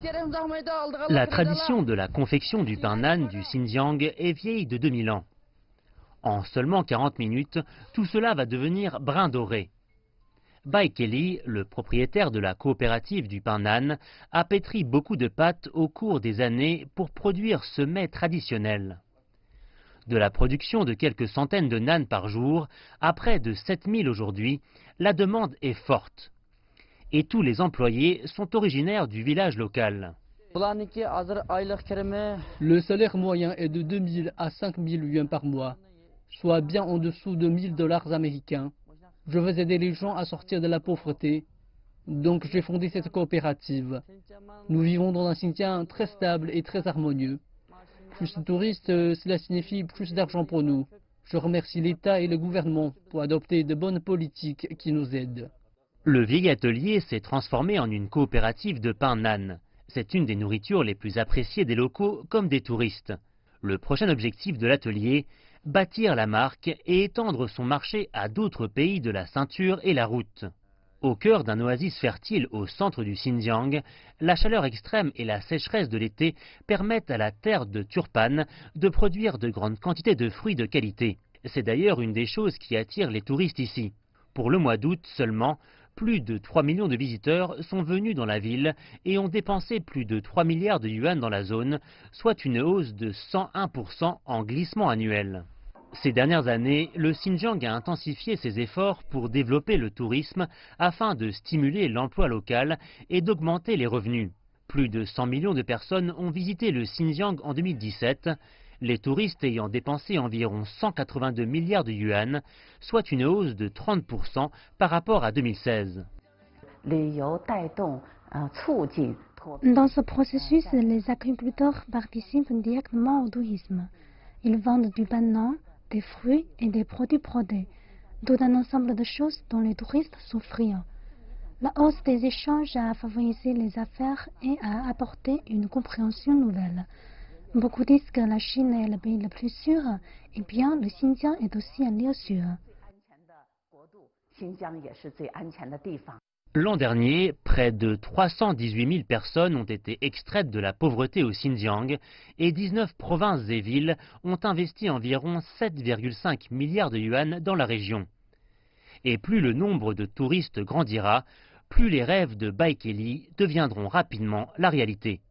La tradition de la confection du pain nan du Xinjiang est vieille de 2000 ans. En seulement 40 minutes, tout cela va devenir brun doré. Bai Kelly, le propriétaire de la coopérative du pain nan, a pétri beaucoup de pâtes au cours des années pour produire ce mets traditionnel. De la production de quelques centaines de nan par jour à près de 7000 aujourd'hui, la demande est forte. Et tous les employés sont originaires du village local. Le salaire moyen est de 2000 à 5000 yuan par mois, soit bien en dessous de 1000 dollars américains. Je veux aider les gens à sortir de la pauvreté, donc j'ai fondé cette coopérative. Nous vivons dans un Xinjiang très stable et très harmonieux. Plus de touristes, cela signifie plus d'argent pour nous. Je remercie l'État et le gouvernement pour adopter de bonnes politiques qui nous aident. Le vieil atelier s'est transformé en une coopérative de pain nan. C'est une des nourritures les plus appréciées des locaux comme des touristes. Le prochain objectif de l'atelier, bâtir la marque et étendre son marché à d'autres pays de la ceinture et la route. Au cœur d'un oasis fertile au centre du Xinjiang, la chaleur extrême et la sécheresse de l'été permettent à la terre de Turpan de produire de grandes quantités de fruits de qualité. C'est d'ailleurs une des choses qui attire les touristes ici. Pour le mois d'août seulement, plus de 3 millions de visiteurs sont venus dans la ville et ont dépensé plus de 3 milliards de yuan dans la zone, soit une hausse de 101% en glissement annuel. Ces dernières années, le Xinjiang a intensifié ses efforts pour développer le tourisme afin de stimuler l'emploi local et d'augmenter les revenus. Plus de 100 millions de personnes ont visité le Xinjiang en 2017, les touristes ayant dépensé environ 182 milliards de yuan, soit une hausse de 30% par rapport à 2016. Dans ce processus, les agriculteurs participent directement au tourisme. Ils vendent du pain nan, des fruits et des produits brodés, tout un ensemble de choses dont les touristes souffrent. La hausse des échanges a favorisé les affaires et a apporté une compréhension nouvelle. Beaucoup disent que la Chine est le pays le plus sûr, et bien le Xinjiang est aussi un lieu sûr. L'an dernier, près de 318 000 personnes ont été extraites de la pauvreté au Xinjiang et 19 provinces et villes ont investi environ 7,5 milliards de yuan dans la région. Et plus le nombre de touristes grandira, plus les rêves de Bai Kelly deviendront rapidement la réalité.